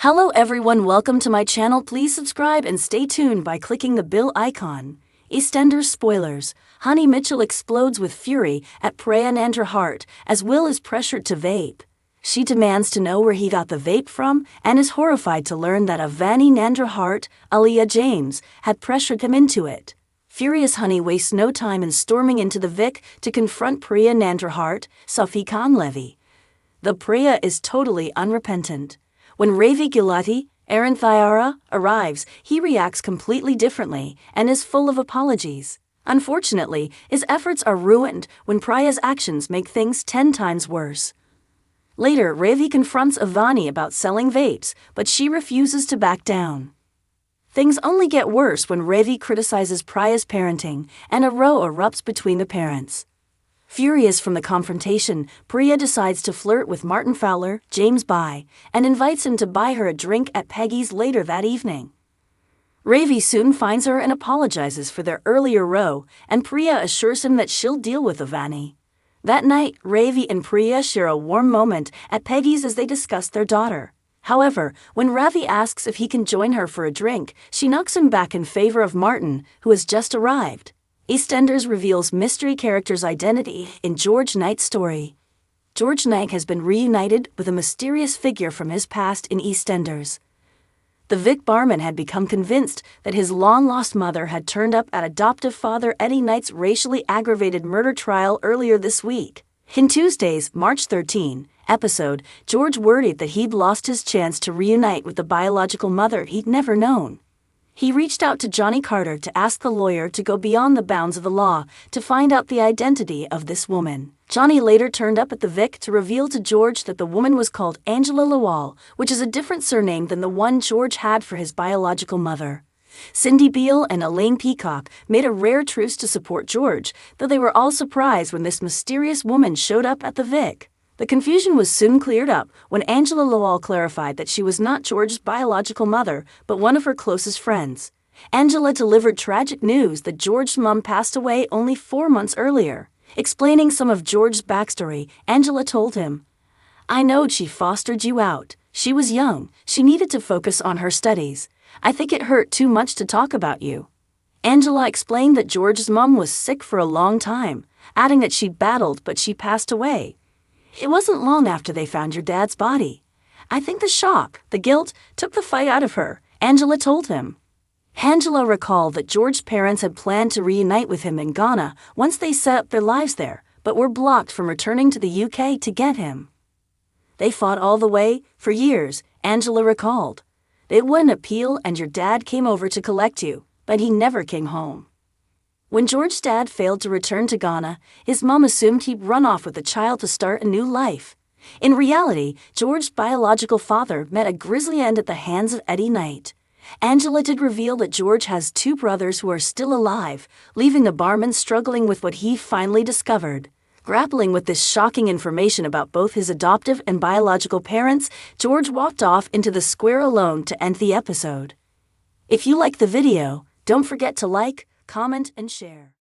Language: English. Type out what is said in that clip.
Hello everyone, welcome to my channel. Please subscribe and stay tuned by clicking the bell icon. EastEnders spoilers. Honey Mitchell explodes with fury at Priya Nandra-Hart as Will is pressured to vape. She demands to know where he got the vape from and is horrified to learn that Avani Nandra-Hart, Aliyah James, had pressured him into it. Furious Honey wastes no time in storming into the Vic to confront Priya Nandra-Hart, Safi Khan Levy. The Priya is totally unrepentant. When Ravi Gilati, Aaron Thyara, arrives, he reacts completely differently and is full of apologies. Unfortunately, his efforts are ruined when Priya's actions make things 10 times worse. Later, Ravi confronts Avani about selling vapes, but she refuses to back down. Things only get worse when Ravi criticizes Priya's parenting, and a row erupts between the parents. Furious from the confrontation, Priya decides to flirt with Martin Fowler, James' bi, and invites him to buy her a drink at Peggy's later that evening. Ravi soon finds her and apologizes for their earlier row, and Priya assures him that she'll deal with Avani. That night, Ravi and Priya share a warm moment at Peggy's as they discuss their daughter. However, when Ravi asks if he can join her for a drink, she knocks him back in favor of Martin, who has just arrived. EastEnders reveals mystery character's identity in George Knight's story. George Knight has been reunited with a mysterious figure from his past in EastEnders. The Vic barman had become convinced that his long-lost mother had turned up at adoptive father Eddie Knight's racially aggravated murder trial earlier this week. In Tuesday's March 13 episode, George worried that he'd lost his chance to reunite with the biological mother he'd never known. He reached out to Johnny Carter to ask the lawyer to go beyond the bounds of the law to find out the identity of this woman. Johnny later turned up at the Vic to reveal to George that the woman was called Angela Lawal, which is a different surname than the one George had for his biological mother. Cindy Beale and Elaine Peacock made a rare truce to support George, though they were all surprised when this mysterious woman showed up at the Vic. The confusion was soon cleared up when Angela Lawal clarified that she was not George's biological mother, but one of her closest friends. Angela delivered tragic news that George's mom passed away only 4 months earlier. Explaining some of George's backstory, Angela told him, "I knowed she fostered you out. She was young. She needed to focus on her studies. I think it hurt too much to talk about you." Angela explained that George's mom was sick for a long time, adding that she battled but she passed away. "It wasn't long after they found your dad's body. I think the shock, the guilt, took the fight out of her," Angela told him. Angela recalled that George's parents had planned to reunite with him in Ghana once they set up their lives there, but were blocked from returning to the UK to get him. "They fought all the way, for years," Angela recalled. "They wouldn't appeal and your dad came over to collect you, but he never came home." When George's dad failed to return to Ghana, his mom assumed he'd run off with the child to start a new life. In reality, George's biological father met a grisly end at the hands of Eddie Knight. Angela did reveal that George has 2 brothers who are still alive, leaving the barman struggling with what he finally discovered. Grappling with this shocking information about both his adoptive and biological parents, George walked off into the square alone to end the episode. If you like the video, don't forget to like, comment, and share.